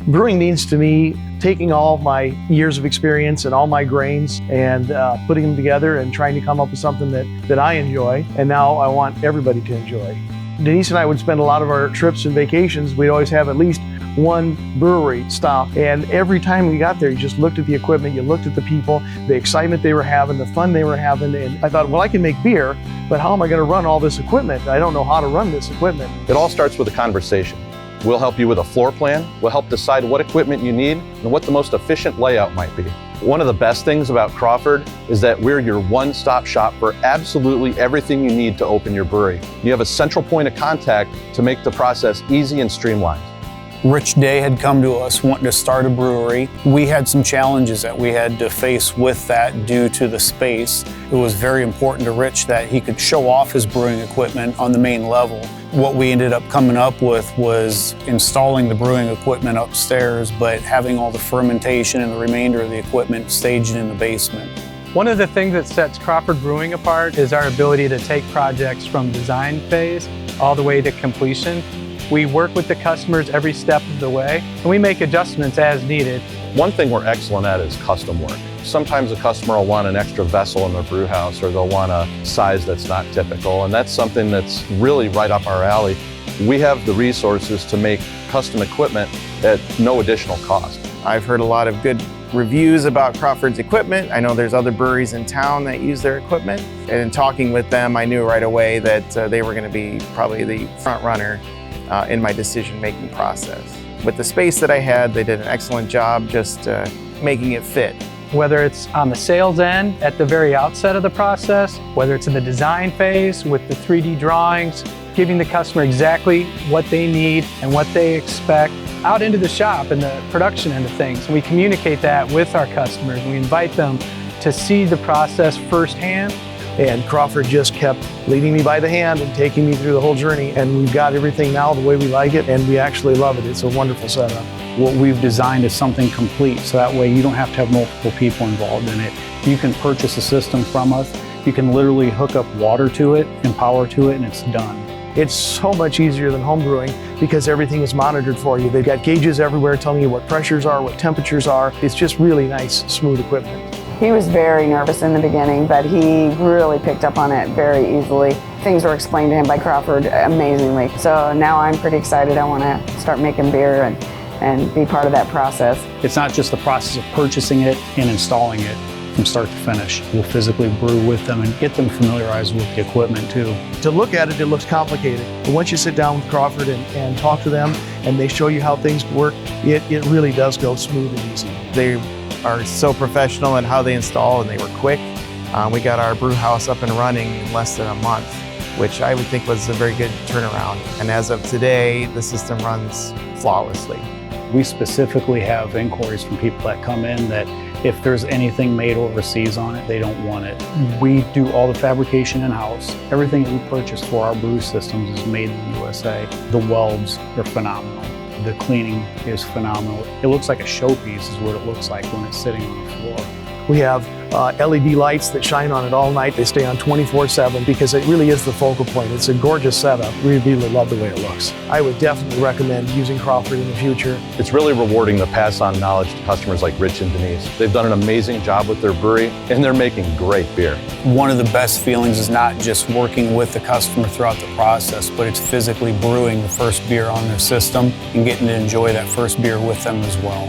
Brewing means to me taking all of my years of experience and all my grains and putting them together and trying to come up with something that I enjoy, and now I want everybody to enjoy. Denise and I would spend a lot of our trips and vacations. We'd always have at least one brewery stop, and every time we got there, you just looked at the equipment, you looked at the people, the excitement they were having, the fun they were having, and I thought, well, I can make beer, but how am I going to run all this equipment? I don't know how to run this equipment. It all starts with a conversation. We'll help you with a floor plan, we'll help decide what equipment you need and what the most efficient layout might be. One of the best things about Crawford is that we're your one-stop shop for absolutely everything you need to open your brewery. You have a central point of contact to make the process easy and streamlined. Rich Day had come to us wanting to start a brewery. We had some challenges that we had to face with that due to the space. It was very important to Rich that he could show off his brewing equipment on the main level. What we ended up coming up with was installing the brewing equipment upstairs, but having all the fermentation and the remainder of the equipment staged in the basement. One of the things that sets Crawford Brewing apart is our ability to take projects from design phase all the way to completion. We work with the customers every step of the way, and we make adjustments as needed. One thing we're excellent at is custom work. Sometimes a customer will want an extra vessel in their brew house, or they'll want a size that's not typical, and that's something that's really right up our alley. We have the resources to make custom equipment at no additional cost. I've heard a lot of good reviews about Crawford's equipment. I know there's other breweries in town that use their equipment, and in talking with them, I knew right away that they were going to be probably the front runner in my decision-making process. With the space that I had, they did an excellent job just making it fit. Whether it's on the sales end at the very outset of the process, whether it's in the design phase with the 3D drawings, giving the customer exactly what they need and what they expect, out into the shop and the production end of things. We communicate that with our customers. We invite them to see the process firsthand. And Crawford just kept leading me by the hand and taking me through the whole journey. And we've got everything now the way we like it, and we actually love it. It's a wonderful setup. What we've designed is something complete, so that way you don't have to have multiple people involved in it. You can purchase a system from us. You can literally hook up water to it and power to it, and it's done. It's so much easier than home brewing because everything is monitored for you. They've got gauges everywhere telling you what pressures are, what temperatures are. It's just really nice, smooth equipment. He was very nervous in the beginning, but he really picked up on it very easily. Things were explained to him by Crawford amazingly. So now I'm pretty excited. I want to start making beer and be part of that process. It's not just the process of purchasing it and installing it from start to finish. We'll physically brew with them and get them familiarized with the equipment too. To look at it, it looks complicated. But once you sit down with Crawford and talk to them and they show you how things work, it really does go smooth and easy. They are so professional in how they install, and they were quick. We got our brew house up and running in less than a month, which I would think was a very good turnaround. And as of today, the system runs flawlessly. We specifically have inquiries from people that come in that if there's anything made overseas on it, they don't want it. We do all the fabrication in-house. Everything that we purchase for our brew systems is made in the USA. The welds are phenomenal. The cleaning is phenomenal. It looks like a showpiece is what it looks like when it's sitting on the floor. We have LED lights that shine on it all night. They stay on 24/7 because it really is the focal point. It's a gorgeous setup. We really love the way it looks. I would definitely recommend using Crawford in the future. It's really rewarding to pass on knowledge to customers like Rich and Denise. They've done an amazing job with their brewery, and they're making great beer. One of the best feelings is not just working with the customer throughout the process, but it's physically brewing the first beer on their system and getting to enjoy that first beer with them as well.